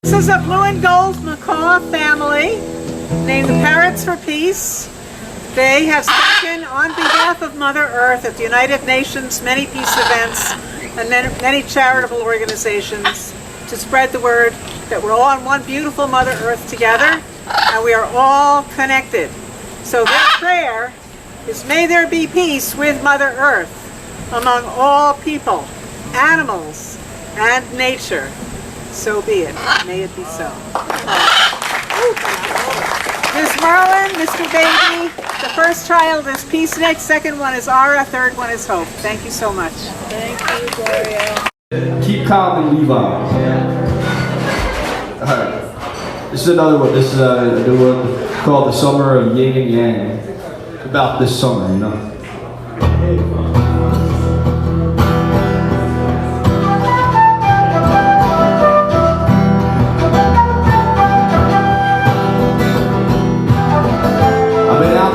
This is a blue and gold macaw family named the Parrots for Peace. They have spoken on behalf of Mother Earth at the United Nations, many peace events, and many charitable organizations to spread the word that we're all on one beautiful Mother Earth together, and we are all connected. So their prayer is, may there be peace with Mother Earth among all people, animals, and nature. So be it. May it be so. Ms. Merlin, Mr. Baby, the first child is Peacenik, second one is Ara, third one is Hope. Thank you so much. Thank you, Gloria. Keep calm and leave on. Alright. This is another one. This is a new one called The Summer of Yin and Yang. About this summer, you know.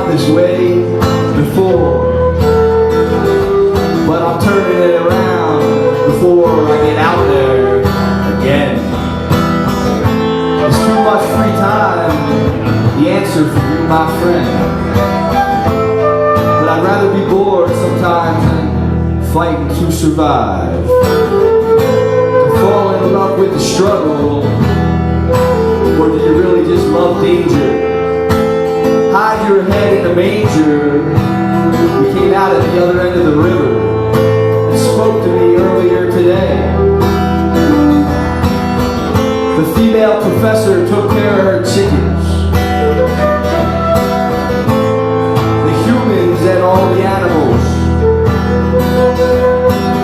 This way before, but I'm turning it around before I get out there again. It's too much free time, the answer for you, my friend. But I'd rather be bored sometimes than fighting to survive. To fall in love with the struggle, or do you really just love danger? Hide your head in the manger. We came out at the other end of the river and spoke to me earlier today. The female professor took care of her chickens. The humans and all the animals.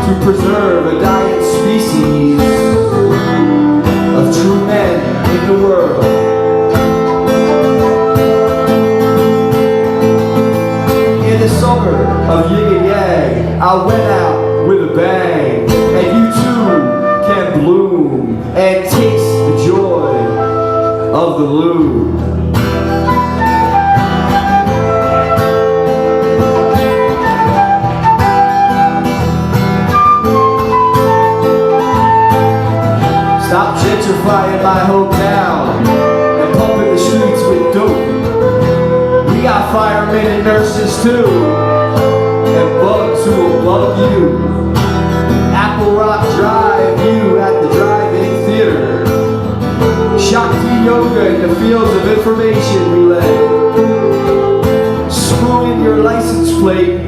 To preserve a dying species of true men in the world. Summer of yin and yang, I went out with a bang, and you too can bloom and taste the joy of the loom. Stop gentrifying my hometown and pumping the streets with dope. We got firemen and nurses too, and bugs who will bug you. Apple Rock Drive you at the drive-in theater. Shakti yoga in the fields of information relay. Screw in your license plate.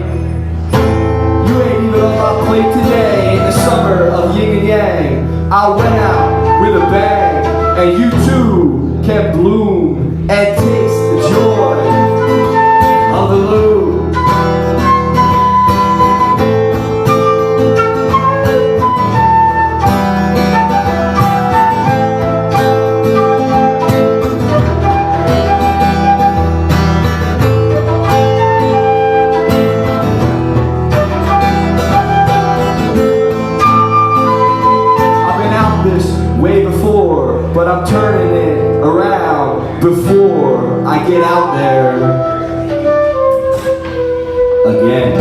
You ain't even on my plate today. In the summer of yin and yang, I went out with a bang, and you too can bloom and taste the joy of the loom. I've been out this way before, but I'm turning it around before I get out there again.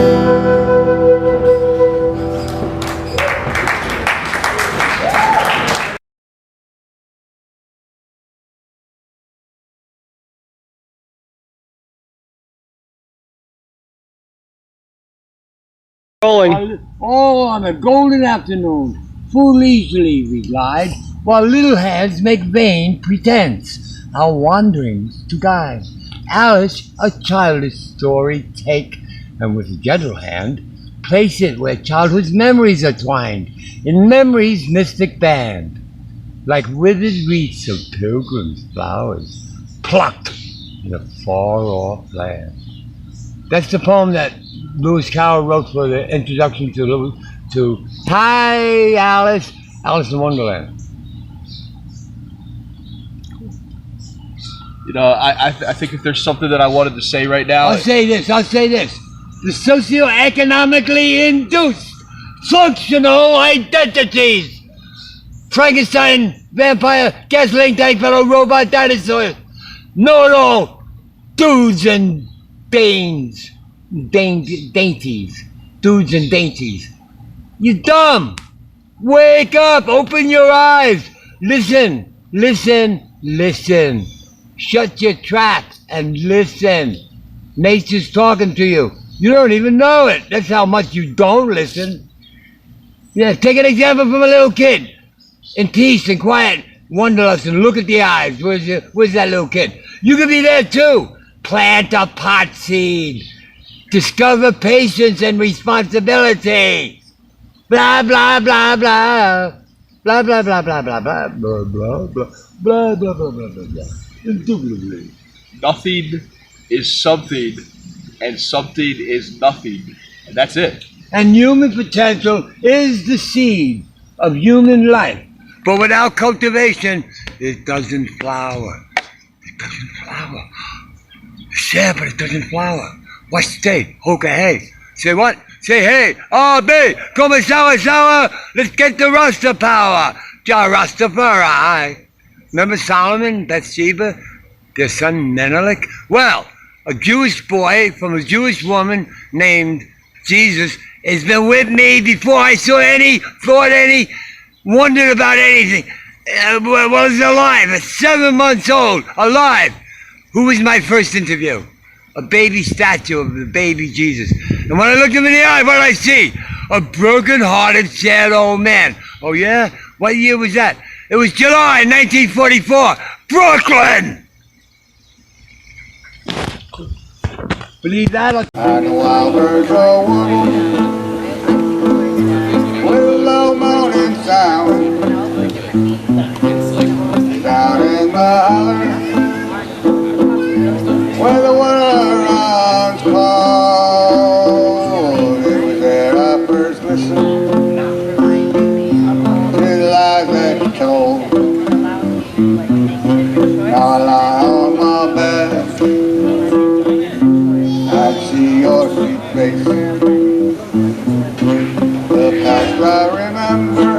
Rolling. Oh, on a golden afternoon, full leisurely we glide, while little hands make vain pretense, our wanderings to guide. Alice, a childish story take, and with a gentle hand, place it where childhood's memories are twined, in memory's mystic band, like withered wreaths of pilgrims' flowers, plucked in a far-off land. That's the poem that Lewis Carroll wrote for the introduction to Hi Alice, Alice in Wonderland. You know, I think if there's something that I wanted to say right now, I'll say this. The socioeconomically induced functional identities. Frankenstein, vampire, gasoline tank fellow, robot, dinosaurs. Know-it-all. Dudes and dainties. Dudes and dainties. You dumb. Wake up. Open your eyes. Listen. Listen, listen. Shut your traps and listen. Nature's talking to you. You don't even know it. That's how much you don't listen. Yeah, take an example from a little kid. In peace and quiet, wonderlust, and look at the eyes. Where's that little kid? You could be there too. Plant a pot seed. Discover patience and responsibility. Blah, blah, blah, blah. Blah, blah, blah, blah, blah, blah, blah, blah, blah, blah, blah, blah, blah, blah, blah. Indubitably. Nothing is something, and something is nothing. And that's it. And human potential is the seed of human life. But without cultivation, it doesn't flower. It doesn't flower. It's there, but it doesn't flower. Watch the hoka hey. Say what? Say hey. Oh, B, come sour. Let's get the Rasta power. Ja Rastafari. Remember Solomon, Bathsheba, their son Menelik? Well, a Jewish boy from a Jewish woman named Jesus has been with me before I saw any, thought any, wondered about anything. Was alive, at 7 months old, alive. Who was my first interview? A baby statue of the baby Jesus. And when I looked him in the eye, what did I see? A broken-hearted, sad old man. Oh yeah? What year was that? It was July 1944, Brooklyn! Believe that? And the wild birds are wooing with a low moaning sound down in the holler where the water runs cold. It was there I first listened to the lies that you told. Now I lie on my bed, I see your sweet face. The past I remember,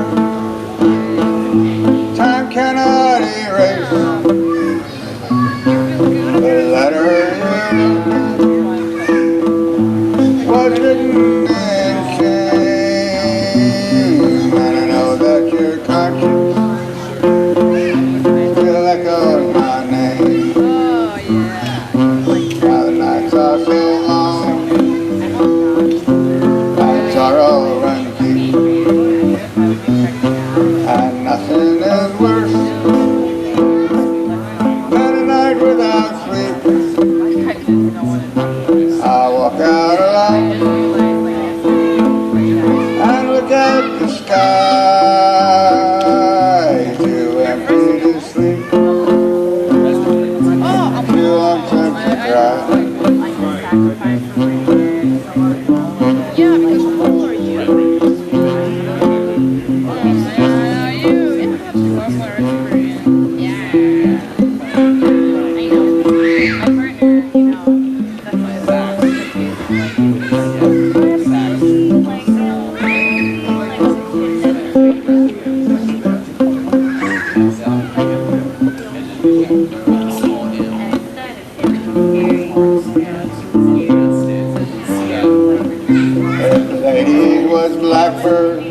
time cannot erase. The letter was written in shame, and I know that your conscience still echoes my name. Now the nights are so long, and sorrow runs deep, and nothing is worse than a night without sleep. I walk out alone and look at the sky, too empty to sleep, too lonesome to cry. Yeah, because how old are you? Ladies was blackbird,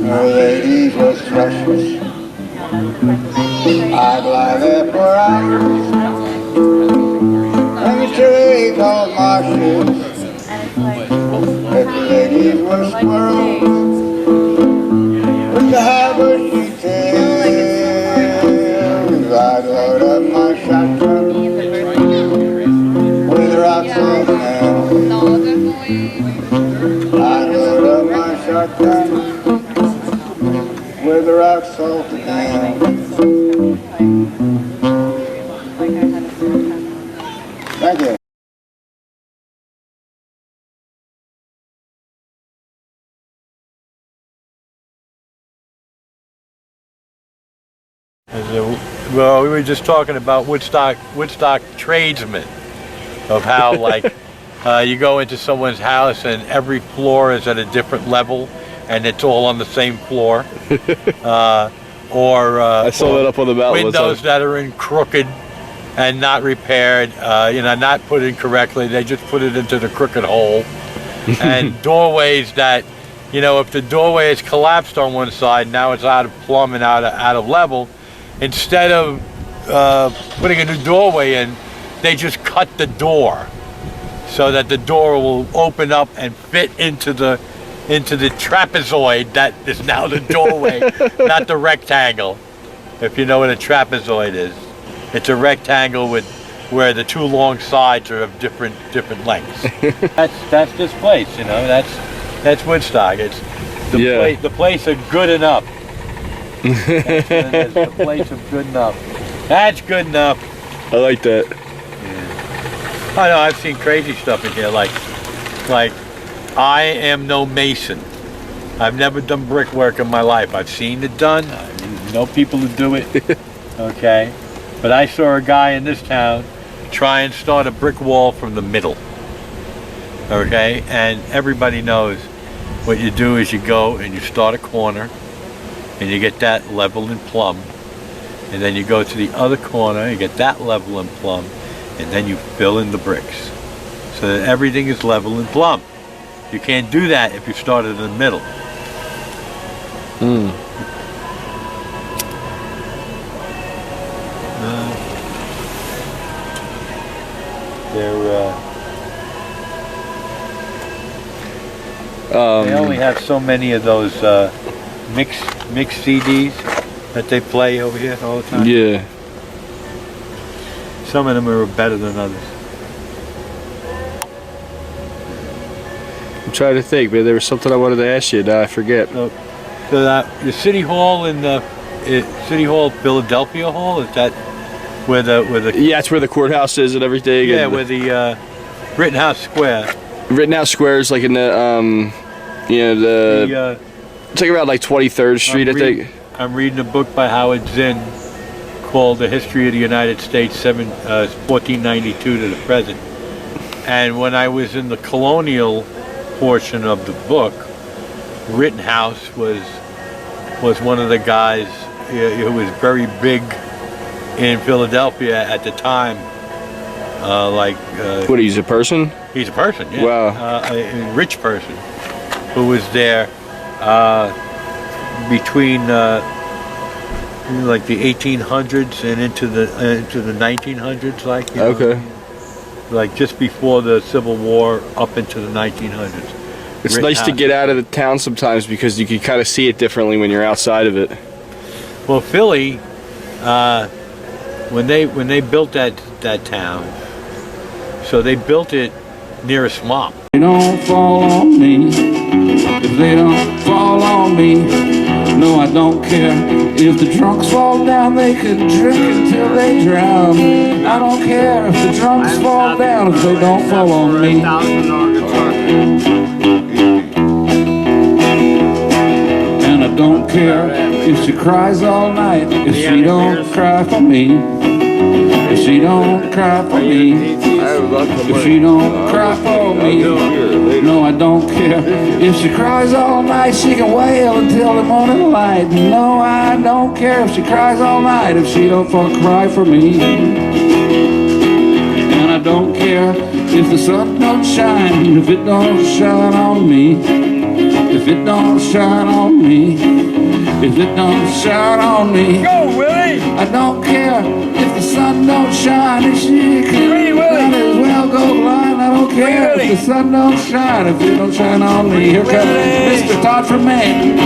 her ladies was thrushes. I'd lie there for hours in the chilly cold marshes. If the ladies were squirrels with the high bushy tails, I'd load up my shotgun with rocks and nails. I'd load up my shotgun with rock, salt, and nails. Thank you. Well, we were just talking about Woodstock tradesmen, of how like you go into someone's house and every floor is at a different level and it's all on the same floor. I saw that up on the mountain. Windows that are in crooked and not repaired, not put in correctly. They just put it into the crooked hole. And doorways that you know, if the doorway is collapsed on one side, now it's out of plumb and out of level, instead of putting a new doorway in, they just cut the door so that the door will open up and fit into the trapezoid that is now the doorway, not the rectangle. If you know what a trapezoid is, it's a rectangle with where the two long sides are of different lengths. That's this place, you know. That's Woodstock. It's the place of good enough. That's what it is, the place of good enough. That's good enough. I like that. Yeah. I know. I've seen crazy stuff in here, like I am no mason. I've never done brickwork in my life. I've seen it done. I know people who do it. Okay, but I saw a guy in this town try and start a brick wall from the middle. Okay, and everybody knows what you do is you go and you start a corner and you get that level and plumb, and then you go to the other corner, you get that level and plumb, and then you fill in the bricks so that everything is level and plumb. You can't do that if you start in the middle. They only have so many of those mixed CDs that they play over here all the time. Yeah. Some of them are better than others. I'm trying to think, but there was something I wanted to ask you. Now I forget. So the City Hall in the City Hall, Philadelphia Hall, is that where the Yeah, it's where the courthouse is and everything. yeah, and where the Rittenhouse Square. Rittenhouse Square is like in the it's like around like 23rd Street, I think. I'm reading a book by Howard Zinn called The History of the United States, 1492 to the present. And when I was in the colonial portion of the book, Rittenhouse was one of the guys who was very big in Philadelphia at the time. What, he's a person? He's a person, yeah. Wow. A rich person who was there between like the 1800s and into the 1900s, like, you know, Okay. like just before the Civil War up into the 1900s. It's nice to get out of the town sometimes because you can kind of see it differently when you're outside of it. Well, Philly, when they built that town, so they built it near a swamp. They don't fall on me, if they don't fall on me. No, I don't care if the drunks fall down, they can drink until they drown. I don't care if the drunks fall down, if they don't fall on me. And I don't care if she cries all night, if she don't cry for me. If she don't cry for me, if she don't cry for me, no, I don't care. If she cries all night, she can wail until the morning light. No, I don't care if she cries all night, if she don't cry for me. And I don't care if the sun don't shine, if it don't shine on me. If it don't shine on me, if it don't shine on me. Go, Willie! I don't care if the sun don't shine, if she can might as well go blind. I don't care if the sun don't shine, if it don't shine on me. Here comes Mr. Todd from Maine.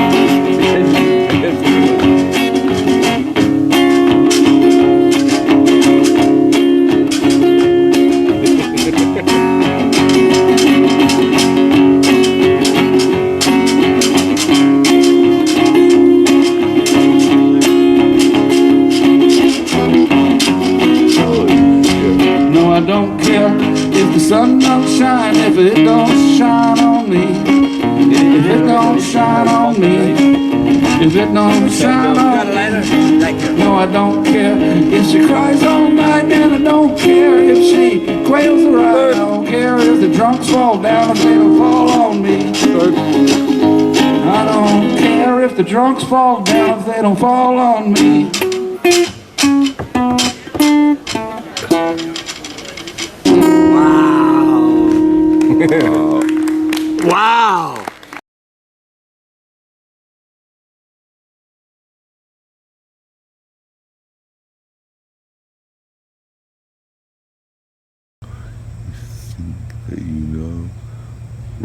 I don't care if the sun don't shine, if it don't shine on me. If it don't shine on me, if it don't shine on me. No, I don't care if she cries all night, and I don't care if she quails around. I don't care if the drunks fall down, if they don't fall on me. I don't care if the drunks fall down, if they don't fall on me. Wow.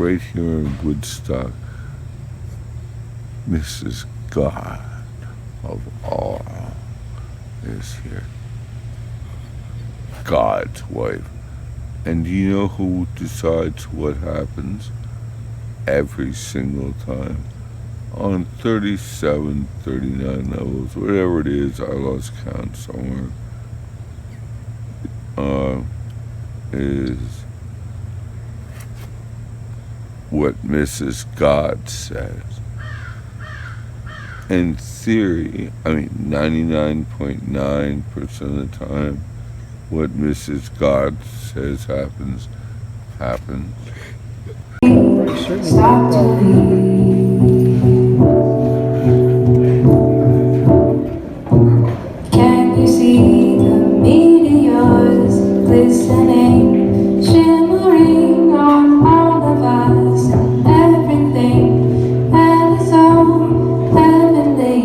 right here in Woodstock, Mrs. God of all is here. God's wife. And do you know who decides what happens every single time? On 37, 39 levels, whatever it is, I lost count somewhere, is what Mrs. God says. In theory, I mean 99.9% of the time, what Mrs. God says happens. Stop to Can you see the meteors glistening, shimmering on all of us and everything, and it's so heavenly?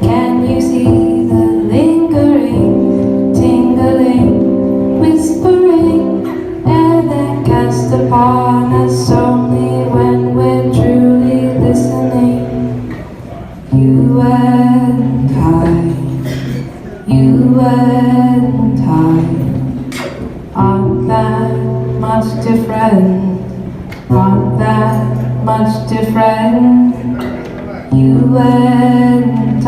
Can you see the lingering, tingling, whispering air that casts upon us only when we're truly listening? You and I aren't that much different, aren't that much different. You and I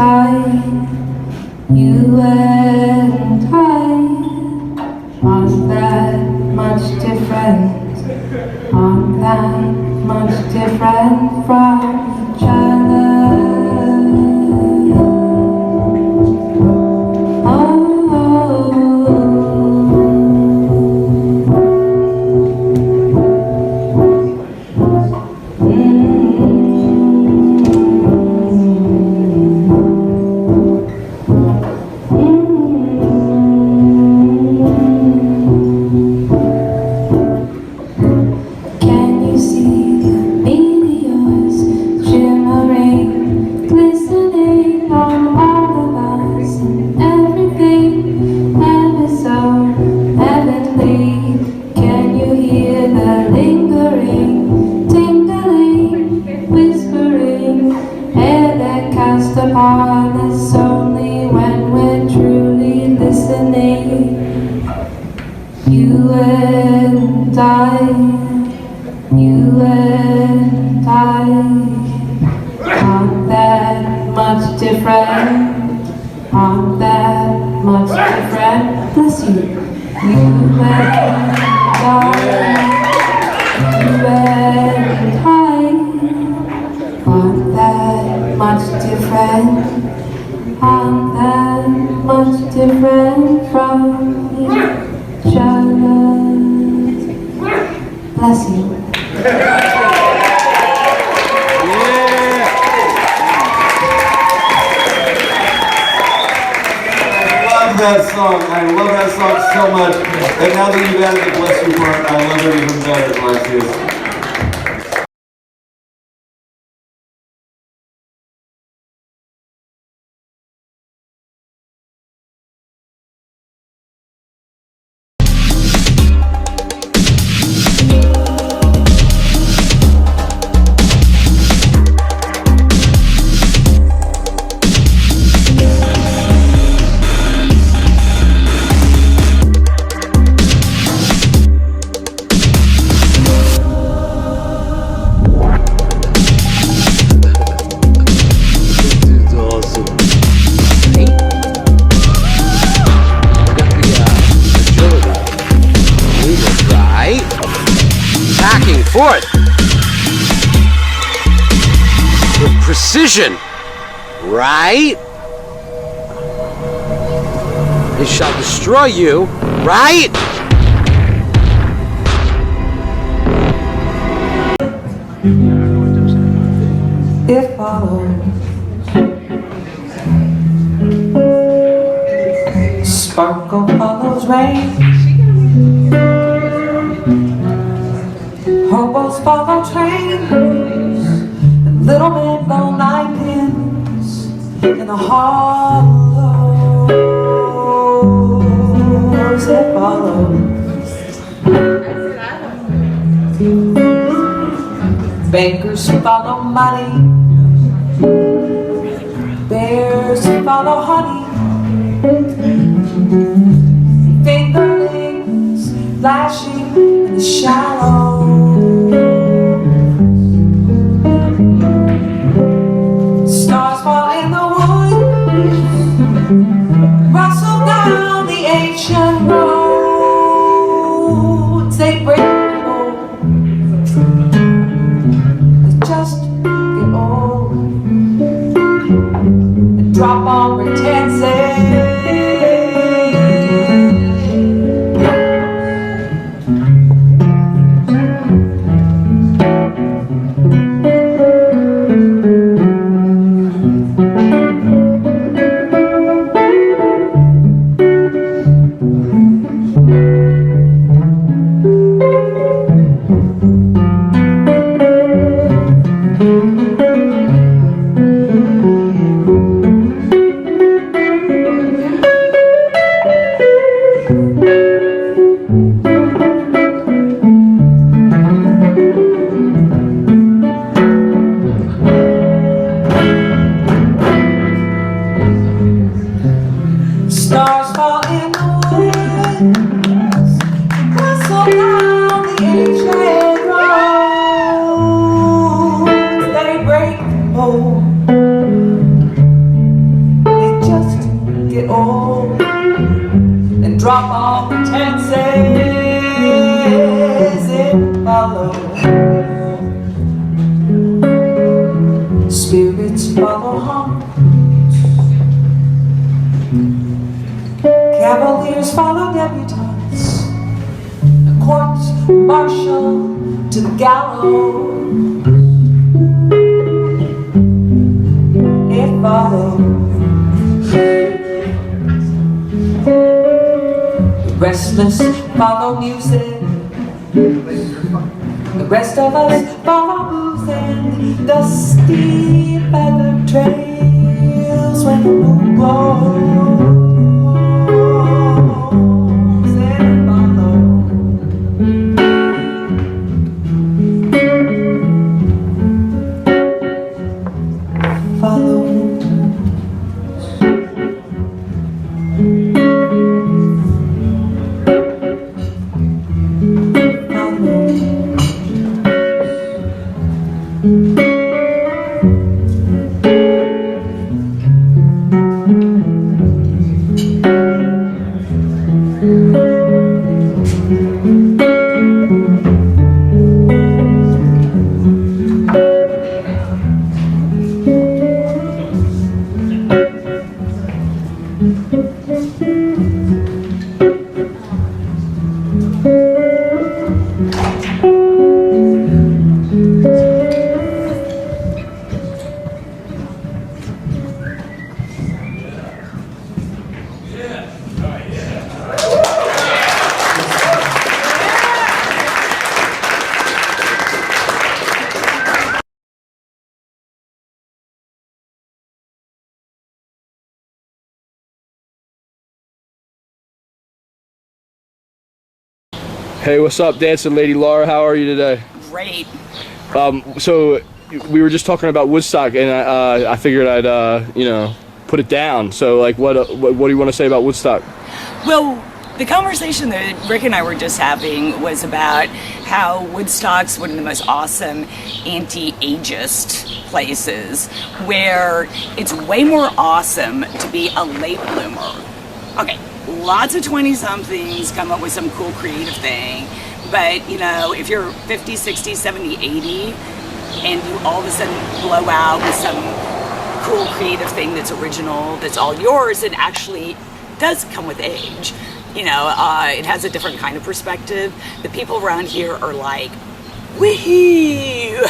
aren't that much different, aren't that much different from each other. I love that song so much. And now that you've added the bless you part, I love it even better, Galaexius. Forth with precision, right? It shall destroy you, right? It follows. Sparkle follows rain. Hobos follow trains, and little men blow nine pins in the hollows. It follows. Bears follow money, bears follow honey, fingerlings flashing in the shallows, stars fall in the woods, rustle down the ancient roads, they break drop on pretenses. Stars fall in the woods, rustle down the ancient roads, they break old, they just get old, and drop all pretenses, it follows. Spirits follow home, cavaliers follow debutantes, the courts martial to the gallows, it follows. The restless follow music, the rest of us follow boozing, dusty feather trails when the moon glows. Hey, what's up, dancing lady Laura? How are you today? Great. So we were just talking about Woodstock, and I figured I'd you know, put it down. So like, what do you want to say about Woodstock? Well, the conversation that Rick and I were just having was about how Woodstock's one of the most awesome anti-ageist places, where it's way more awesome to be a late bloomer. Okay, lots of 20-somethings come up with some cool creative thing, but you know, if you're 50, 60, 70, 80, and you all of a sudden blow out with some cool creative thing that's original, that's all yours, it actually does come with age. You know, it has a different kind of perspective. The people around here are like, wee-hoo!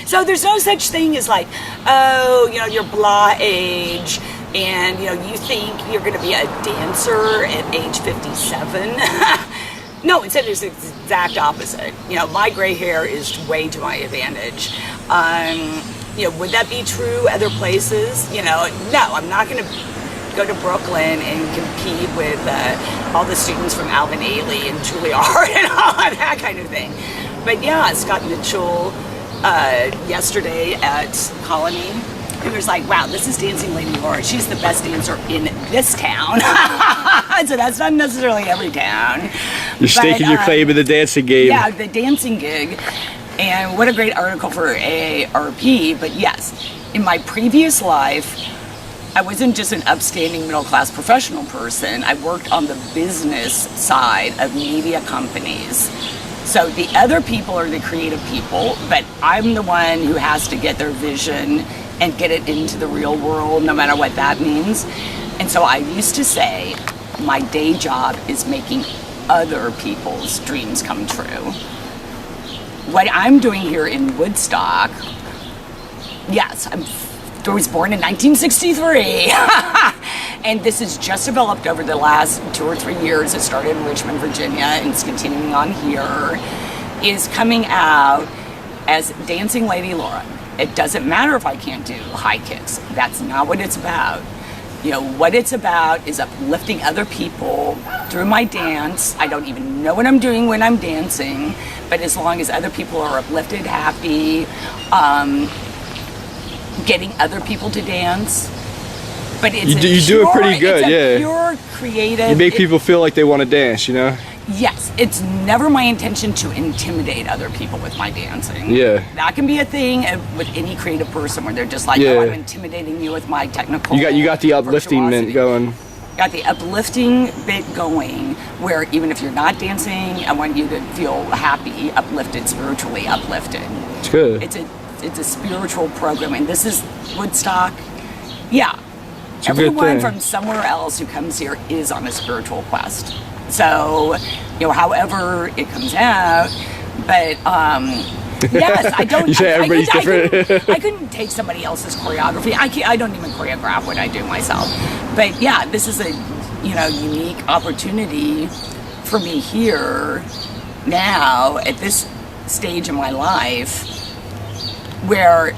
So there's no such thing as like, oh, you know, you're blah age, and you know, you think you're gonna be a dancer at age 57. No, instead it's the exact opposite. You know, my gray hair is way to my advantage. You know, would that be true other places? You know, no, I'm not gonna go to Brooklyn and compete with all the students from Alvin Ailey and Juilliard and all that kind of thing. But yeah, Scott Mitchell, yesterday at Colony. He was like, wow, this is Dancing Lady Laura. She's the best dancer in this town. So that's not necessarily every town. You're staking your claim in the dancing game. Yeah, the dancing gig. And what a great article for AARP. But yes, in my previous life, I wasn't just an upstanding middle-class professional person. I worked on the business side of media companies. So the other people are the creative people, but I'm the one who has to get their vision and get it into the real world, no matter what that means. And so I used to say, my day job is making other people's dreams come true. What I'm doing here in Woodstock, yes, I was born in 1963, and this has just developed over the last 2 or 3 years. It started in Richmond, Virginia, and it's continuing on here, is coming out as Dancing Lady Laura. It doesn't matter if I can't do high kicks. That's not what it's about. You know, what it's about is uplifting other people through my dance. I don't even know what I'm doing when I'm dancing, but as long as other people are uplifted, happy, getting other people to dance. But it's you do it pretty good, it's pure creative. You make people feel like they want to dance, you know? Yes, it's never my intention to intimidate other people with my dancing. Yeah. That can be a thing with any creative person where they're just like, oh, I'm intimidating you with my technical. You got the uplifting mint going. Got the uplifting bit going, where even if you're not dancing, I want you to feel happy, uplifted, spiritually uplifted. It's good. It's a spiritual program, and this is Woodstock. Yeah. It's a good Everyone thing. from somewhere else who comes here is on a spiritual quest. So, you know, however it comes out, but yes, I don't. You say everybody's different. I couldn't take somebody else's choreography. I don't even choreograph what I do myself. But yeah, this is a unique opportunity for me here now at this stage in my life where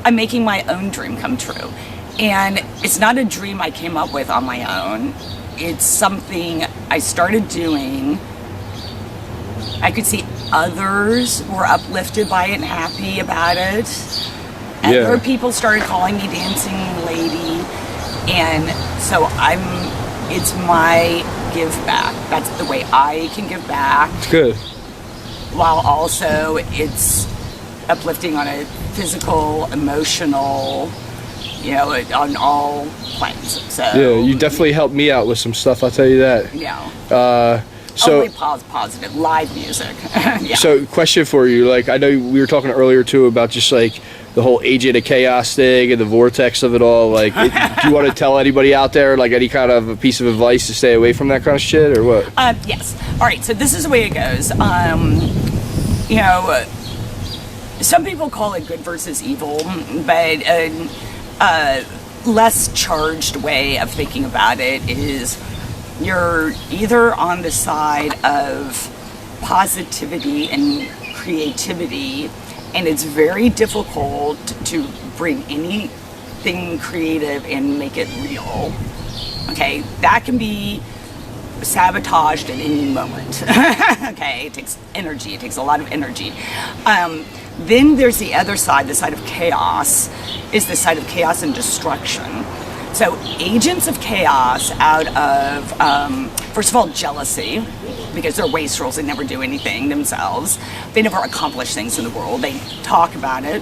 I'm making my own dream come true. And it's not a dream I came up with on my own. It's something I started doing. I could see others were uplifted by it and happy about it. Other people started calling me Dancing Lady. And so it's my give back. That's the way I can give back. It's good. While also it's uplifting on a physical, emotional, on all planes. So yeah, you definitely helped me out with some stuff, I'll tell you that. Yeah. So only positive live music. Yeah. So question for you, like I know we were talking earlier too about just like the whole Agent of Chaos thing and the vortex of it all. Like, do you want to tell anybody out there like any kind of a piece of advice to stay away from that kind of shit or what? Yes. All right. So this is the way it goes. Some people call it good versus evil, but a less charged way of thinking about it is you're either on the side of positivity and creativity, and it's very difficult to bring anything creative and make it real. Okay, that can be sabotaged at any moment. Okay, it takes energy, it takes a lot of energy. Then there's the other side, the side of chaos, is the side of chaos and destruction. So agents of chaos out of, first of all, jealousy, because they're wastrels, they never do anything themselves. They never accomplish things in the world. They talk about it.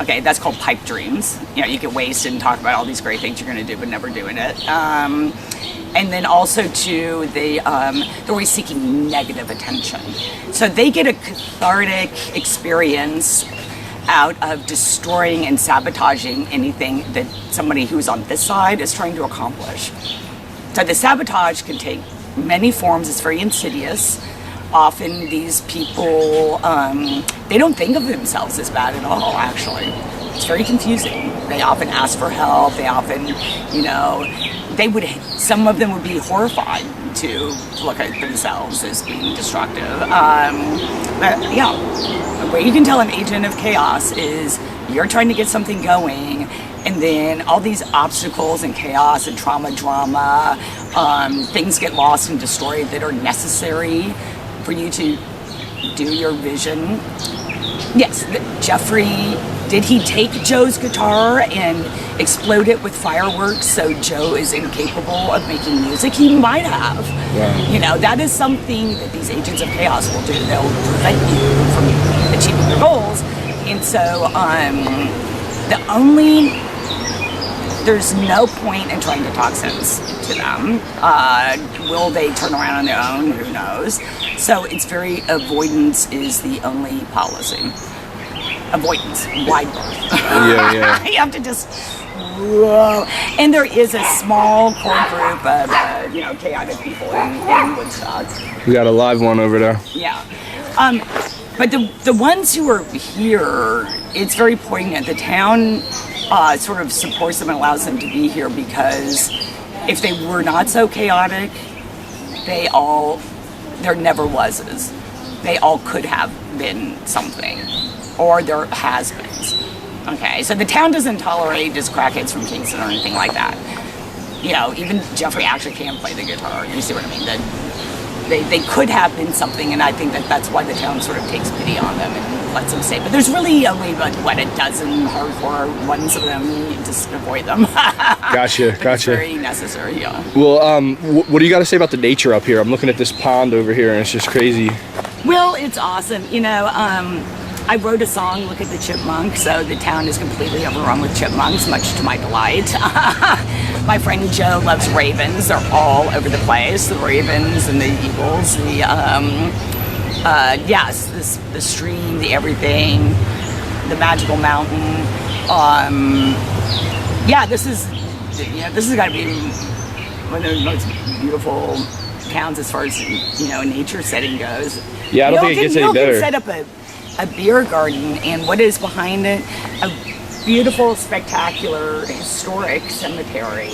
Okay, that's called pipe dreams. You can waste and talk about all these great things you're going to do, but never doing it. And then also too, they're always seeking negative attention. So they get a cathartic experience out of destroying and sabotaging anything that somebody who's on this side is trying to accomplish. So the sabotage can take many forms. It's very insidious. Often these people, they don't think of themselves as bad at all, actually. It's very confusing. They often ask for help. They often, some of them would be horrified to look at themselves as being destructive. But yeah, the way you can tell an agent of chaos is you're trying to get something going, and then all these obstacles and chaos and trauma, drama, things get lost and destroyed that are necessary for you to do your vision. Yes, Jeffrey, did he take Joe's guitar and explode it with fireworks so Joe is incapable of making music? He might have. Wow. You know, that is something that these agents of chaos will do. They'll prevent you from achieving your goals. And so, there's no point in trying to talk sense to them. Will they turn around on their own? Who knows? So it's avoidance is the only policy. Avoidance, wide berth. Yeah. You have to just, whoa. And there is a small core group of, chaotic people in Woodstock. We got a live one over there. Yeah. But the ones who are here, it's very poignant. The town sort of supports them and allows them to be here because if they were not so chaotic, there never was. They all could have been something, or there has been. Okay, so the town doesn't tolerate just crackheads from Kingston or anything like that. You know, even Jeffrey actually can play the guitar. You see what I mean? They could have been something, and I think that's why the town sort of takes pity on them and lets them stay. But there's really only a dozen hardcore ones of them. You just avoid them. Gotcha. It's very necessary, yeah. Well, what do you got to say about the nature up here? I'm looking at this pond over here, and it's just crazy. Well, it's awesome. You know, I wrote a song, Look at the Chipmunk, so the town is completely overrun with chipmunks, much to my delight. My friend Joe loves ravens. They're all over the place. The ravens and the eagles, the stream, the everything, the magical mountain. This has got to be one of the most beautiful towns as far as, a nature setting goes. Yeah, I don't think it gets any better. Set up a beer garden, and what is behind it? A beautiful, spectacular, historic cemetery.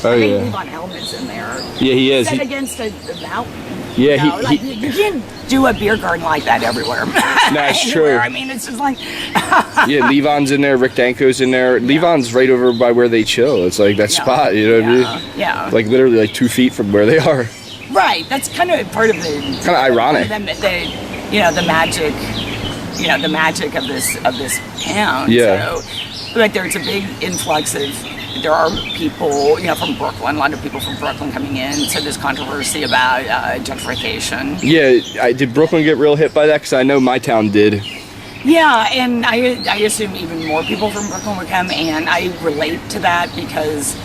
Oh, I think yeah. Levon Hellman's in there. Yeah, he is. Set against the mountain. Yeah, you can't do a beer garden like that everywhere. No, it's true. I mean, it's just like... Yeah, Levon's in there, Rick Danko's in there. Yeah. Levon's right over by where they chill. It's like that spot, you know what I mean? Yeah. Like literally like 2 feet from where they are. Right, that's kind of part of the... Kind of ironic. The magic... the magic of this town. Yeah. So, but there's a big influx of, there are people, from Brooklyn, a lot of people from Brooklyn coming in. So there's controversy about gentrification. Yeah, did Brooklyn get real hit by that? Because I know my town did. Yeah, and I assume even more people from Brooklyn would come, and I relate to that because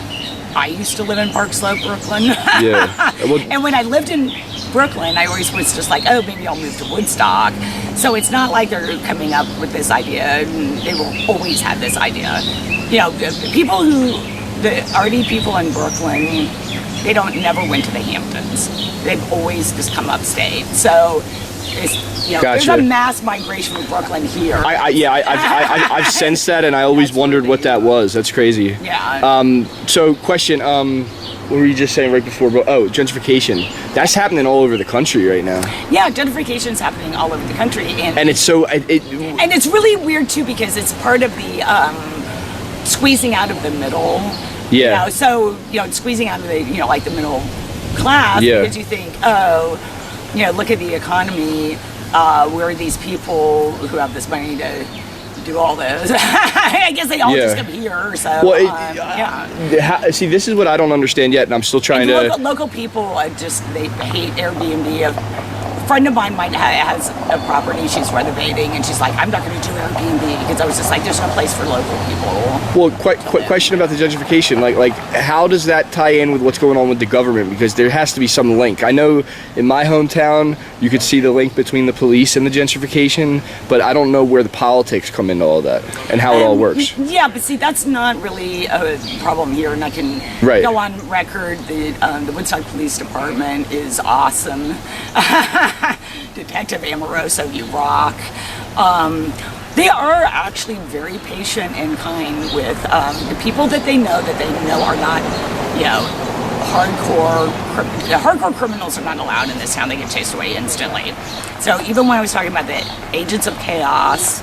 I used to live in Park Slope, Brooklyn. Yeah. Well, and when I lived in Brooklyn, I always was just like, oh, maybe I'll move to Woodstock. So it's not like they're coming up with this idea, and they will always have this idea. The arty people in Brooklyn, they never went to the Hamptons. They've always just come upstate. So Gotcha. There's a mass migration from Brooklyn here. I've sensed that, and I always wondered what that was. That's crazy. Yeah. So question, what were you just saying right before? Gentrification. That's happening all over the country right now. Yeah, gentrification is happening all over the country, and it's so and it's really weird too because it's part of the squeezing out of the middle. Yeah. Squeezing out of the like the middle class because you think, look at the economy. Where are these people who have this money to do all this? I guess they all just come here. So see, this is what I don't understand yet, and I'm still trying to. Local people they hate Airbnb. A friend of mine has a property she's renovating, and she's like, I'm not going to do Airbnb because I was just like, there's no place for local people. Well, question about the gentrification, like how does that tie in with what's going on with the government? Because there has to be some link. I know in my hometown you could see the link between the police and the gentrification, but I don't know where the politics come into all that and how it all works. Yeah, but see, that's not really a problem here, and I can go on record that the Woodstock Police Department is awesome. Detective Amoroso, you rock. They are actually very patient and kind with the people that they know are not, hardcore criminals are not allowed in this town. They get chased away instantly. So even when I was talking about the agents of chaos,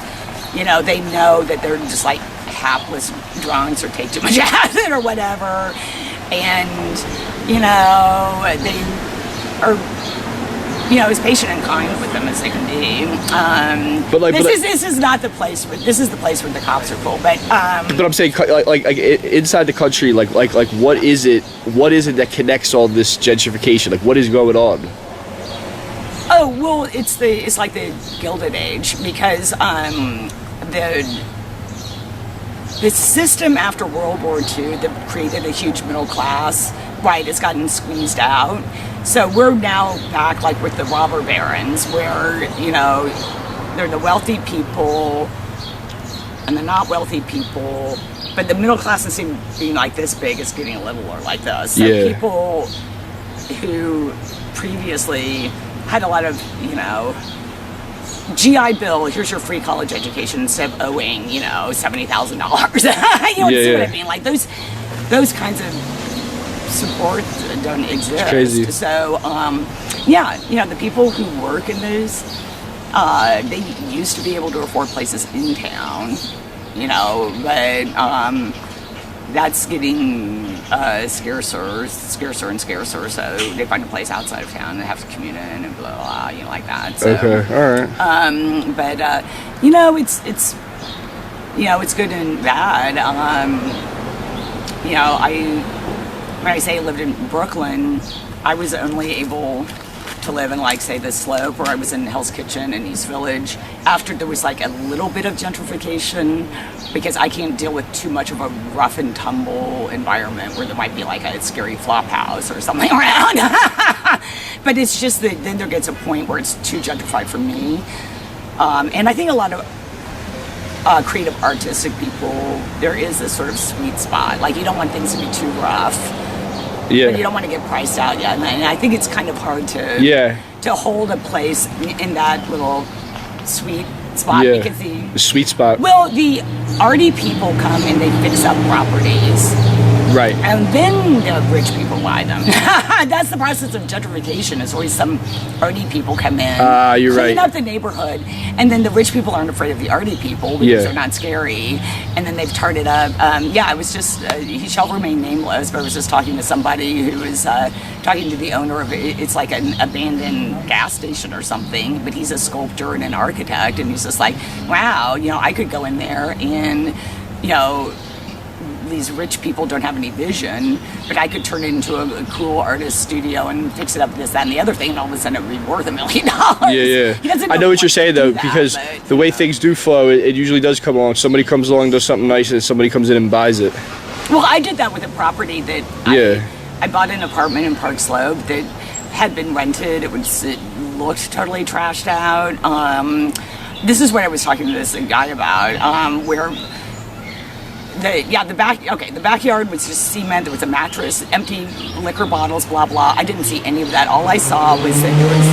they know that they're just like hapless drunks or take too much acid or whatever, and they are as patient and kind with them as they can be. But this is not the place where this is the place where the cops are cool. But I'm saying like inside the country, like what is it that connects all this gentrification? Like what is going on? Oh well, it's like the Gilded Age, because the system after World War II that created a huge middle class, right, has gotten squeezed out. So we're now back like with the robber barons, where they're the wealthy people and the not wealthy people, but the middle class instead of being like this big is getting littler like this. So people who previously had a lot of GI Bill, here's your free college education, instead of owing $70,000. You see what I mean? Like those kinds of support don't exist. It's crazy. So the people who work in those, they used to be able to afford places in town, but that's getting scarcer and scarcer. So they find a place outside of town and they have to commute in and blah blah, like that. So, okay, all right. But it's good and bad. When I say I lived in Brooklyn, I was only able to live in, like, say, the Slope, or I was in Hell's Kitchen in East Village after there was like a little bit of gentrification, because I can't deal with too much of a rough and tumble environment where there might be like a scary flop house or something around. But it's just that then there gets a point where it's too gentrified for me. And I think a lot of creative artistic people, there is this sort of sweet spot. Like, you don't want things to be too rough. Yeah. But you don't want to get priced out yet. And I think it's kind of hard to hold a place in that little sweet spot. Because the sweet spot. Well, the arty people come and they fix up properties. Right. And then the rich people buy them. That's the process of gentrification. Is always some arty people come in, clean up the neighborhood, and then the rich people aren't afraid of the arty people because they're not scary, and then they've tarred it up. I was just, he shall remain nameless, but I was just talking to somebody who was talking to the owner of it. It's like an abandoned gas station or something, but he's a sculptor and an architect, and he's just like, wow, I could go in there and, these rich people don't have any vision, but I could turn it into a cool artist studio and fix it up, this, that, and the other thing, and all of a sudden it would be worth $1 million. I know what you're saying, though, because the way things do flow, it usually does come along. Somebody comes along, does something nice, and somebody comes in and buys it. Well, I did that with a property that I bought an apartment in Park Slope that had been rented. It looked totally trashed out. This is what I was talking to this guy about, where the backyard was just cement. There was a mattress, empty liquor bottles, blah blah. I didn't see any of that. All I saw was that there was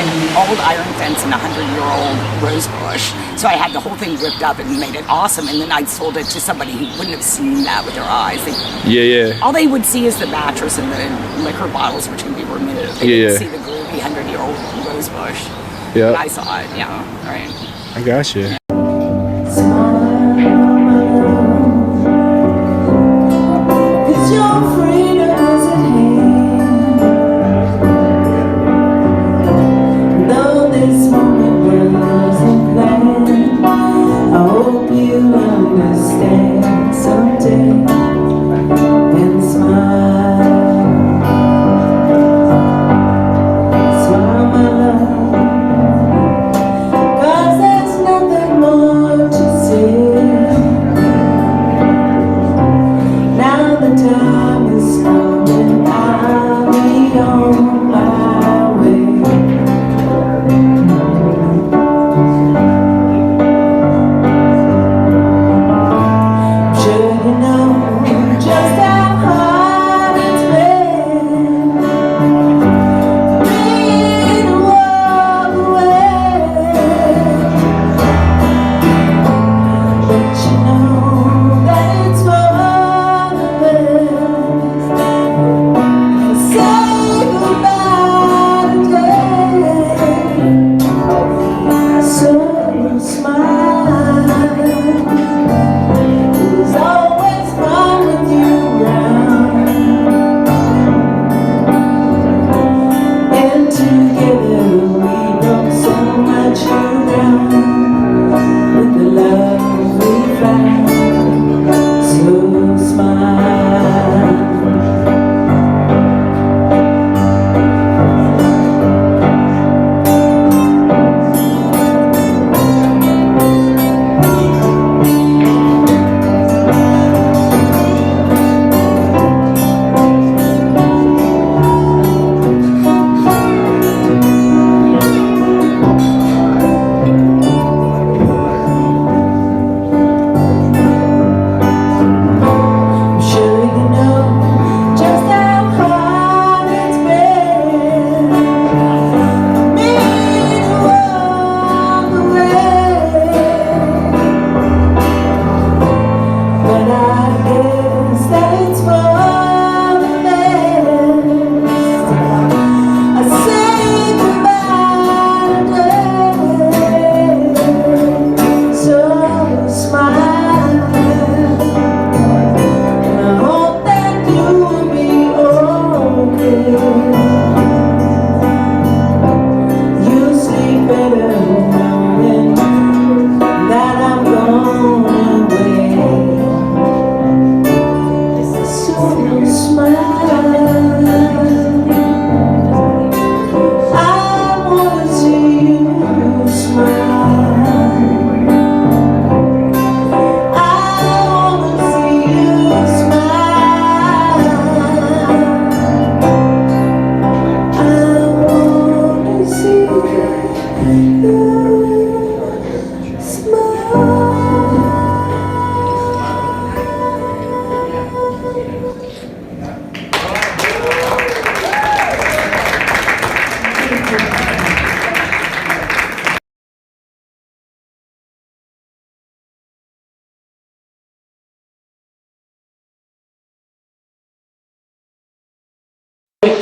an old iron fence and a 100-year-old rose bush. So I had the whole thing ripped up and made it awesome, and then I sold it to somebody who wouldn't have seen that with their eyes. All they would see is the mattress and the liquor bottles, which can be removed. They didn't see the groovy 100-year-old rose bush. Yeah, I saw it. Yeah, right. I got you. Sure you know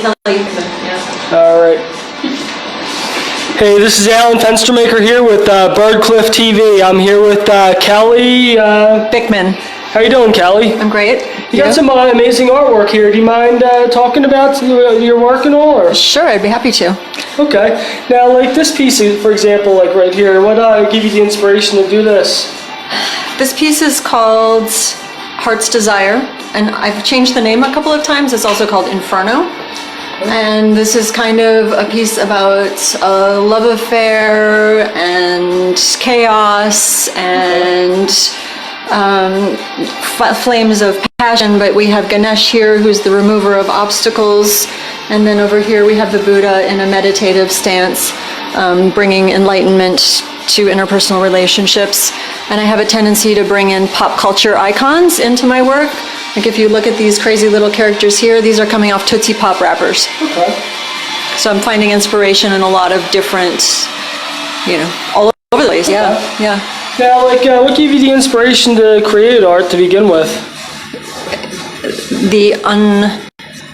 Kelly Hickman, yeah. All right. Hey, this is Alan Fenstermaker here with Byrdcliffe TV. I'm here with Kelly Bickman. How you doing, Kelly? I'm great. You got some amazing artwork here. Do you mind talking about your work and all? Or? Sure, I'd be happy to. Okay. Now, like this piece, for example, like right here, what gave you the inspiration to do this? This piece is called Heart's Desire, and I've changed the name a couple of times. It's also called Inferno. And this is kind of a piece about a love affair and chaos and flames of passion, but we have Ganesh here, who's the remover of obstacles, and then over here we have the Buddha in a meditative stance, bringing enlightenment to interpersonal relationships. And I have a tendency to bring in pop culture icons into my work. Like if you look at these crazy little characters here, these are coming off Tootsie Pop wrappers. Okay. So I'm finding inspiration in a lot of different, all over the place. Yeah, yeah. Now, like, what gave you the inspiration to create art to begin with? The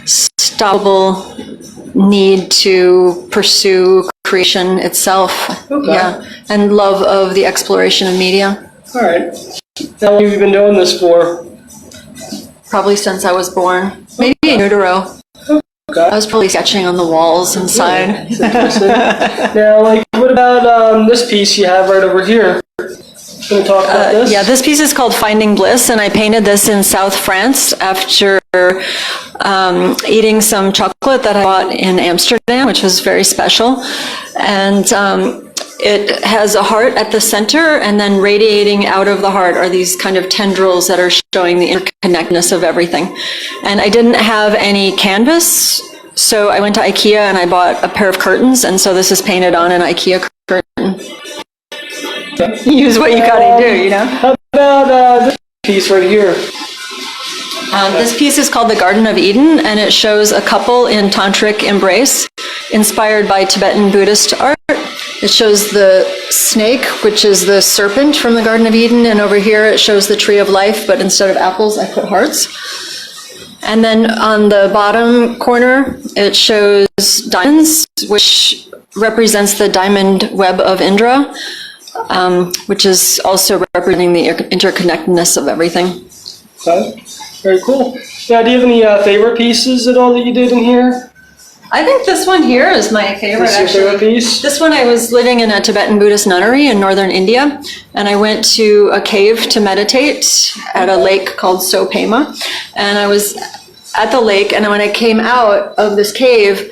unstoppable need to pursue creation itself. Okay. Yeah, and love of the exploration of media. All right. How long have you been doing this for? Probably since I was born. Maybe in utero. Okay. I was probably sketching on the walls inside. Now, like, what about this piece you have right over here? Can we talk about this? Yeah, this piece is called Finding Bliss, and I painted this in South France after eating some chocolate that I bought in Amsterdam, which was very special. And it has a heart at the center, and then radiating out of the heart are these kind of tendrils that are showing the interconnectedness of everything. And I didn't have any canvas, so I went to IKEA and I bought a pair of curtains, and so this is painted on an IKEA curtain. Use what you gotta do, How about this piece right here? This piece is called The Garden of Eden, and it shows a couple in tantric embrace, inspired by Tibetan Buddhist art. It shows the snake, which is the serpent from the Garden of Eden, and over here it shows the tree of life, but instead of apples, I put hearts. And then on the bottom corner, it shows diamonds, which represents the diamond web of Indra, which is also representing the interconnectedness of everything. Okay, very cool. Now, do you have any favorite pieces at all that you did in here? I think this one here is my favorite, This is your favorite piece? This one, I was living in a Tibetan Buddhist nunnery in northern India, and I went to a cave to meditate at a lake called Sopema. And I was at the lake, and when I came out of this cave,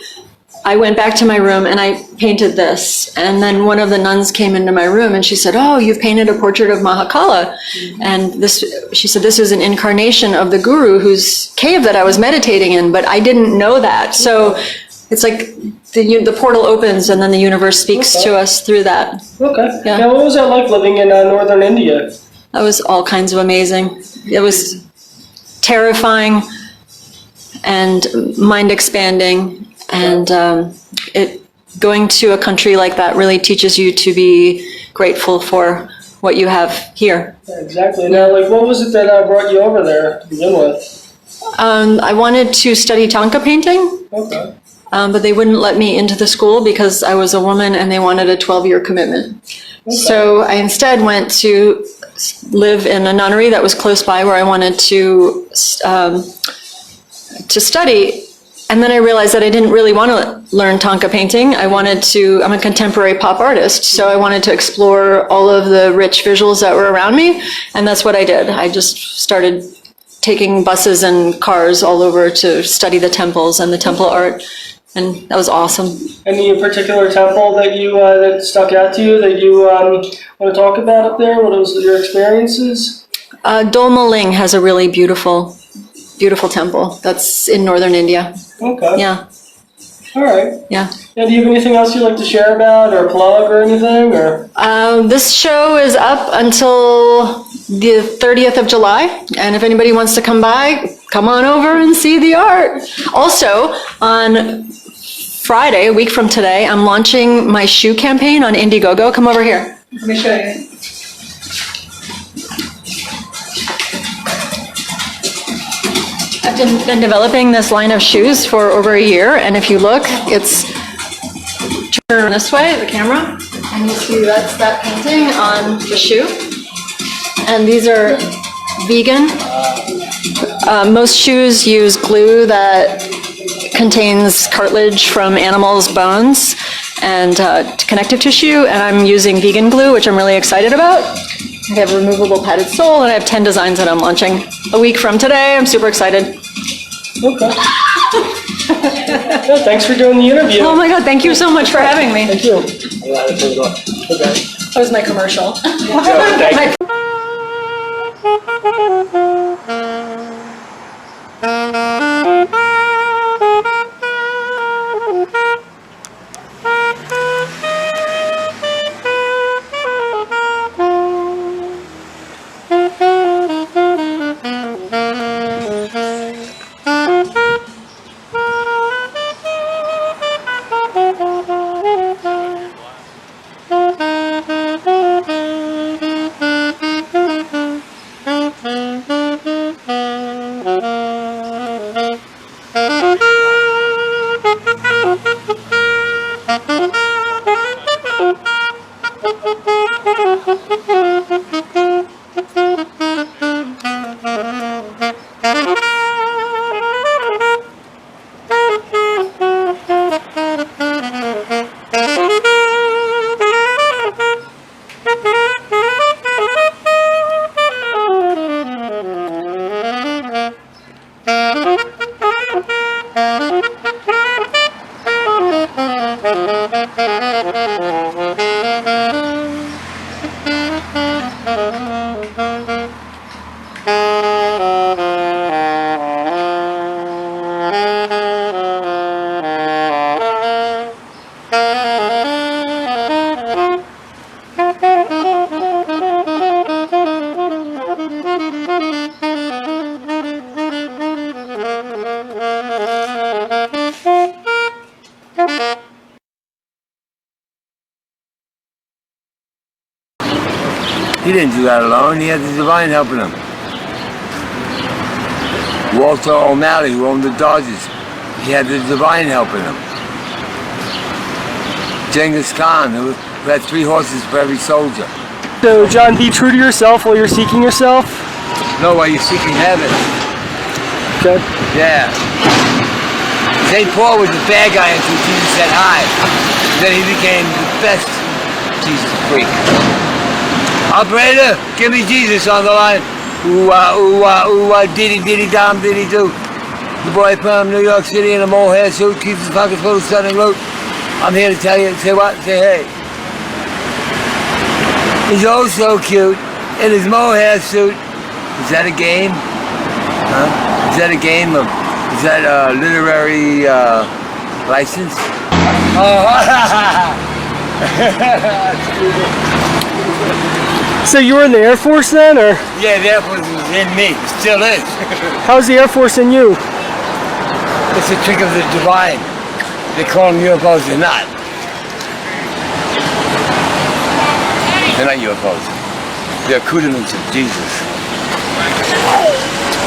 I went back to my room and I painted this. And then one of the nuns came into my room and she said, "Oh, you've painted a portrait of Mahakala." And she said, this is an incarnation of the guru whose cave that I was meditating in, but I didn't know that. So it's like the portal opens and then the universe speaks to us through that. Okay. Yeah. Now, what was that like living in northern India? That was all kinds of amazing. It was terrifying and mind expanding. And going to a country like that really teaches you to be grateful for what you have here. Yeah, exactly. Now, like, what was it that brought you over there to begin with? I wanted to study Thangka painting. Okay. But they wouldn't let me into the school because I was a woman and they wanted a 12-year commitment. Okay. So I instead went to live in a nunnery that was close by where I wanted to study. And then I realized that I didn't really want to learn Thangka painting. I'm a contemporary pop artist, so I wanted to explore all of the rich visuals that were around me, and that's what I did. I just started taking buses and cars all over to study the temples and the temple art, and that was awesome. Any particular temple that you that stuck out to you that you want to talk about up there? What was your experiences? Dolma Ling has a really beautiful temple that's in northern India. Okay. Yeah. All right. Yeah. And do you have anything else you'd like to share about or plug or anything? Or this show is up until the 30th of July, and if anybody wants to come by, come on over and see the art. Also, on Friday, a week from today, I'm launching my shoe campaign on Indiegogo. Come over here. Let me show you. I've been developing this line of shoes for over a year, and if you look, it's turned this way, the camera, and you see that's that painting on the shoe. And these are vegan. Most shoes use glue that contains cartilage from animals' bones and connective tissue, and I'm using vegan glue, which I'm really excited about. I have a removable padded sole, and I have 10 designs that I'm launching a week from today. I'm super excited. Okay. Well, thanks for doing the interview. Oh my God, thank you so much for having me. Thank you. That was my commercial. Thank you. He didn't do that alone. He had the divine helping him. Walter O'Malley, who owned the Dodgers, he had the divine helping him. Genghis Khan, who had 3 horses for every soldier. So, John, be true to yourself while you're seeking yourself? No, while you're seeking heaven. Okay. Yeah. St. Paul was the bad guy until Jesus said hi. Then he became the best Jesus freak. Operator, give me Jesus on the line. Diddy diddy dom diddy do. The boy from New York City in a mohair suit keeps his pockets full of Southern root. I'm here to tell you, say what? Say hey. He's oh so cute in his mohair suit. Is that a game? Huh? Is that a game of, is that a literary license? So you were in the Air Force then, or? Yeah, the Air Force was in me, still is. How's the Air Force in you? It's a trick of the divine. They call them UFOs, they're not. They're not UFOs. They're accoutrements of Jesus.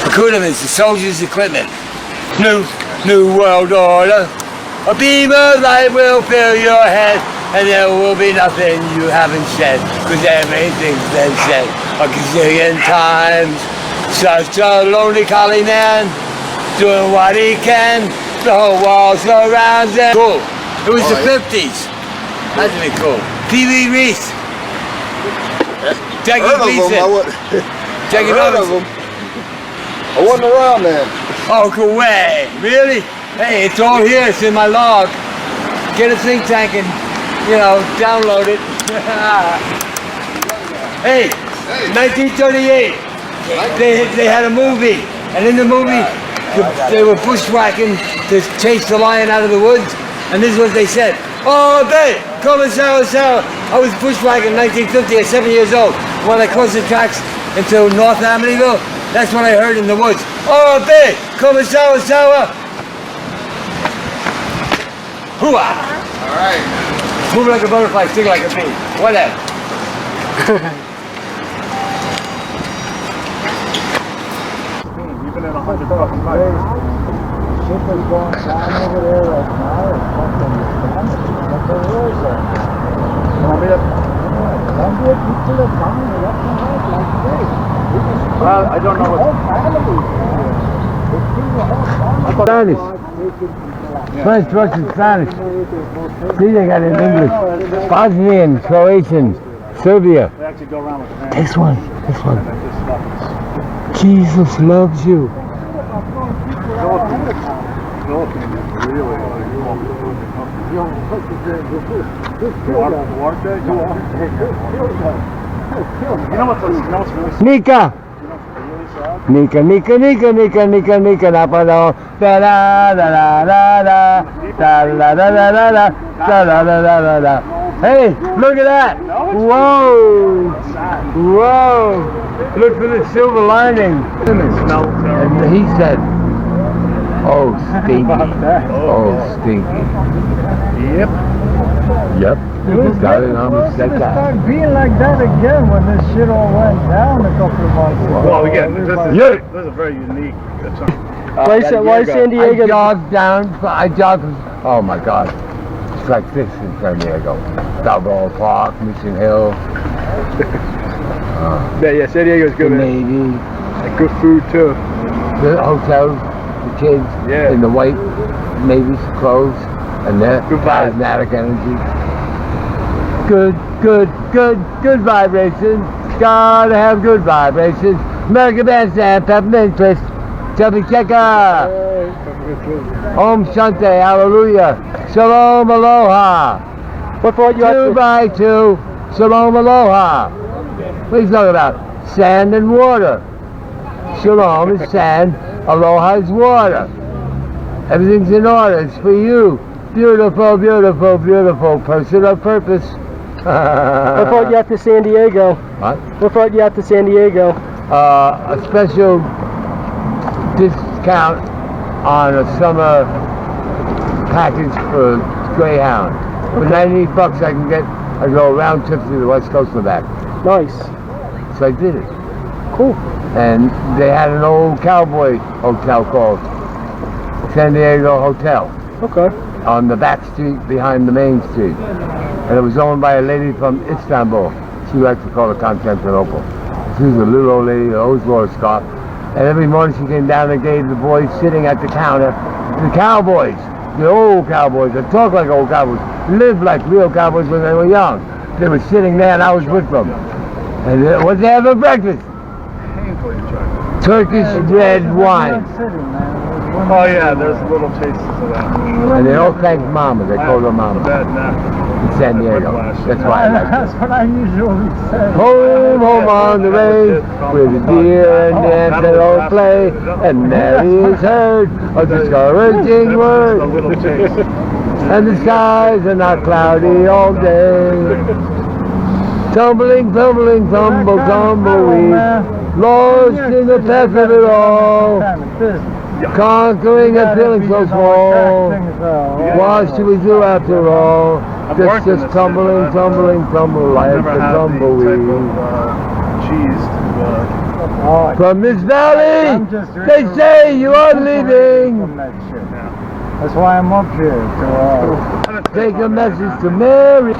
Accoutrements, the soldier's equipment. New world order. A beam of light will fill your head, and there will be nothing you haven't said, because everything's been said a gazillion times. Such a lonely collie man, doing what he can. The whole world surrounds him. Cool. It was the 50s. That's really cool. Pee-wee Reese. Jackie Gleason. Jackie Robinson. I wasn't around then. Oh, go away. Really? Hey, it's all here. It's in my log. Get a think tank and, you know, download it. Hey, 1938. They had a movie, and in the movie, they were bushwhacking to chase the lion out of the woods, and this is what they said. Oh, babe, come and sour. I was bushwhacking in 1950 at 7 years old. When I crossed the tracks into North Amityville, that's what I heard in the woods. Oh, babe, come and sour. Hooah! All right. Move like a butterfly, sting like a bee. Whatever. shipping it $100 a ship is going down over there right now. It's fucking damaged. But the wars are. Zambia people are coming left and right like this. Well, I don't know what. Spanish. French, Russian, Spanish. See, they got it in English. Bosnian, Croatian, Serbia. They actually go around with the This one. Jesus loves you. Nika! Nika, napano. Da da da da da da da da da da da da da da da. Hey, look at that! Whoa! Look for the silver lining. And he said, "Oh, stinky! Oh, stinky!" Yep. Got it on the set. Start being like that again when this shit all went down a couple of months ago. Well, again, this is a very unique. Why San Diego? I jogged. Oh my God. It's like this in San Diego. Balboa Park, Mission Hill. Yeah, San Diego's good. The Navy. And good food too. The hotels, the kids in the white Navy clothes, and their charismatic energy. Good vibrations. Gotta have good vibrations. American Bandstand, Peppermint Twist, Chubby Checker. Om Shanti, Hallelujah. Shalom Aloha. What brought you 2 by 2. Shalom Aloha. What are you talking about? Sand and water. Shalom is sand, Aloha is water. Everything's in order. It's for you. Beautiful, beautiful, beautiful person of purpose. What brought you out to San Diego? What? What brought you out to San Diego? A special discount on a summer package for Greyhound. For $98 I go round trip to the West Coast and back. Nice. So I did it. Cool. And they had an old cowboy hotel called San Diego Hotel. Okay. On the back street behind the main street. And it was owned by a lady from Istanbul. She liked to call it Constantinople. She was a little old lady who always wore a scarf. And every morning she came down and gave the boys sitting at the counter, the cowboys, the old cowboys that talk like old cowboys, lived like real cowboys when they were young. They were sitting there and I was with them. And what did they have for breakfast? Turkish red wine. Oh yeah, there's little tastes of that. And they all thank Mama. They call her Mama. In San Diego. That's why I like it. That's what I usually say. Home, home on the range, where the deer and the antelope play, and there is heard a discouraging word. And the skies are not cloudy all day. Tumbling, tumbling, tumble, tumbleweed. Lost in the path of it all. Conquering and feeling so small. What should we do after all? Just tumbling, tumbling, tumble like a tumbleweed. From this valley, they say you are leaving. That's why I'm up here. To take a message to Mary.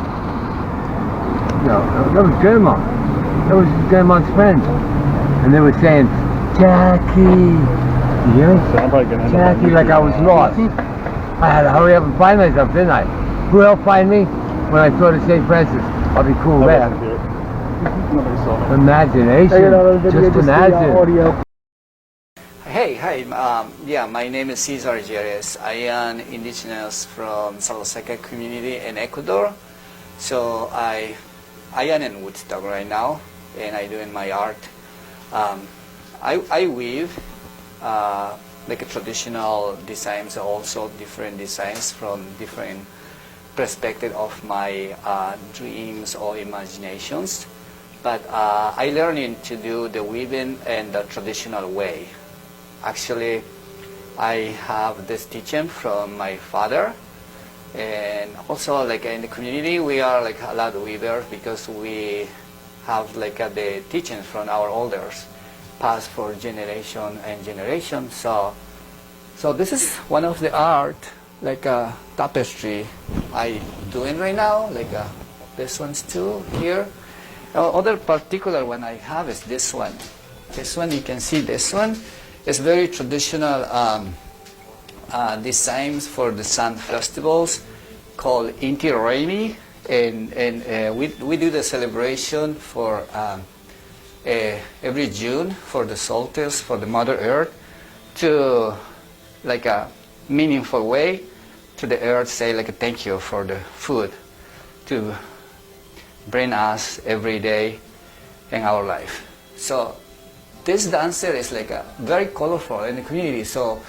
No, that was Grandma. That was Grandma's friend. And they were saying, Jackie. You hear me? Jackie, like I was lost. I had to hurry up and find myself, didn't I? Who helped find me? When I saw the St. Francis. I'll be cool there. Imagination. Just imagine. Hey, hi. Yeah, my name is Cesar Jerez. I am indigenous from Salaseca community in Ecuador. So I am in Woodstock right now, and I doing my art. I weave like a traditional designs, also different designs from different perspective of my dreams or imaginations. But I learning to do the weaving in the traditional way. Actually, I have this teaching from my father, and also like in the community we are like a lot of weavers because we have like the teachings from our elders. passed for generation and generation. So this is one of the art, like a tapestry I doing right now, like this one's too here. Other particular one I have is this one. This one, you can see this one is very traditional designs for the sun festivals called Inti Raymi, and we do the celebration for every June for the solstice, for the Mother Earth, to like a meaningful way to the earth, say like a thank you for the food to bring us every day in our life. So this dancer is like a very colorful in the community. So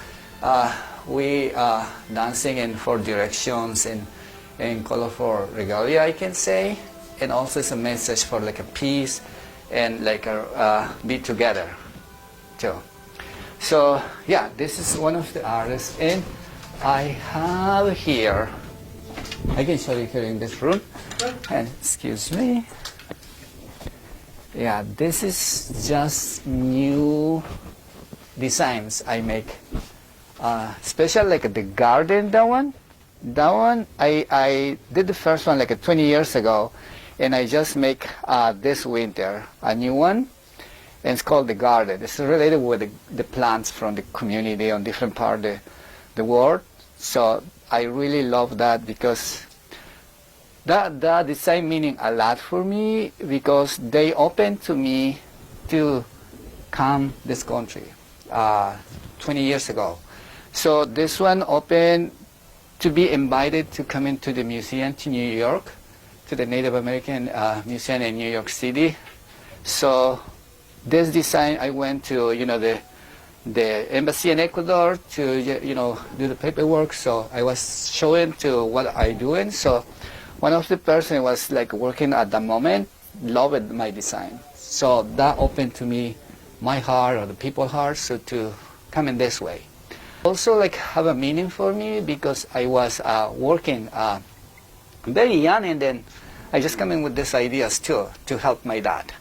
we are dancing in 4 directions in colorful regalia, I can say, and also it's a message for like a peace and like a be together too. So yeah, this is one of the artists, and I have here, I can show you here in this room, and excuse me, yeah, this is just new designs I make, special like the garden, that one I did the first one like 20 years ago, and I just make this winter a new one, and it's called the garden. It's related with the plants from the community on different part of the world. So I really love that, because that design meaning a lot for me, because they opened to me to come this country 20 years ago. So this one opened to be invited to come into the museum to New York, to the Native American Museum in New York City. So this design, I went to the embassy in Ecuador to do the paperwork. So I was showing to what I doing. So one of the person was like working at the moment, loved my design. So that opened to me my heart, or the people's hearts, so to come in this way. Also like have a meaning for me, because I was working very young, and then I just come in with these ideas too to help my dad.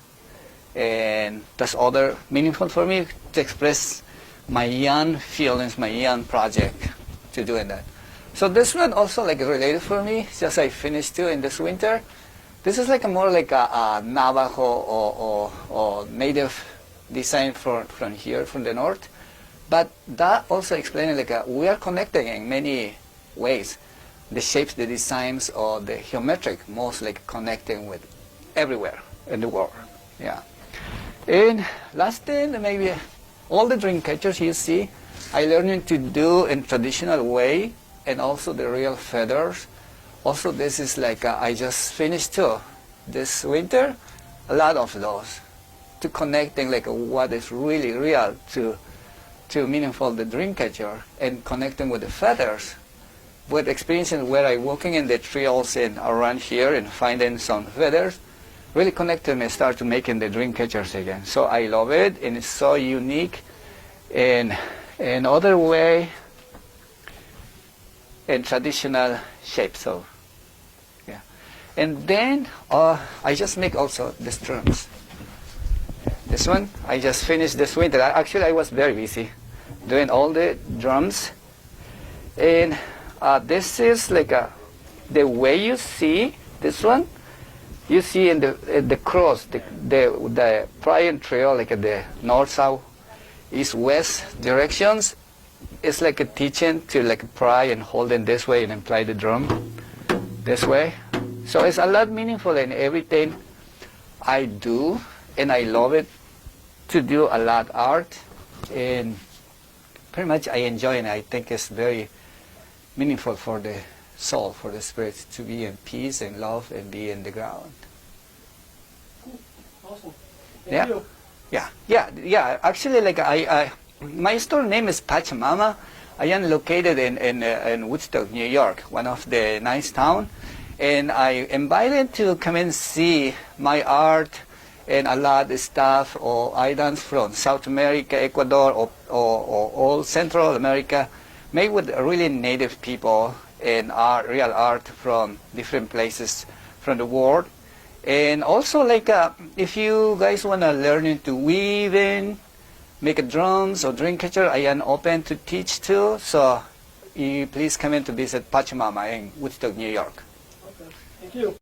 And that's other meaningful for me, to express my young feelings, my young project, to doing that. So this one also like related for me, just I finished too in this winter. This is like a more like a Navajo or native design from here, from the north. But that also explaining like we are connecting in many ways. The shapes, the designs, or the geometric, most like connecting with everywhere in the world. Yeah. And last thing, maybe all the dream catchers you see, I learned to do in traditional way, and also the real feathers. Also this is like I just finished too this winter, a lot of those, to connecting like what is really real to meaningful the dream catcher, and connecting with the feathers, with experiences where I walking in the trails and around here and finding some feathers, really connected me, start to making the dream catchers again. So I love it, and it's so unique in other way, in traditional shape. So yeah, and then I just make also the drums. This one I just finished this winter. Actually I was very busy doing all the drums, and this is like the way you see this one. You see in the cross, the Prairie Trail, like at the north, south, east, west directions. It's like a teaching to like pry and hold in this way and then play the drum this way. So it's a lot meaningful in everything I do, and I love it to do a lot art, and pretty much I enjoy it. I think it's very meaningful for the soul, for the spirit, to be in peace and love and be in the ground. Awesome. Yeah. Actually, like my store name is Pachamama. I am located in Woodstock, New York, one of the nice town, and I invited to come and see my art and a lot of stuff or items from South America, Ecuador, or all Central America, made with really native people, and real art from different places from the world. And also like if you guys want to learn to weave in, make a drums or dream catcher, I am open to teach too. So you please come in to visit Pachamama in Woodstock, New York. Thank you.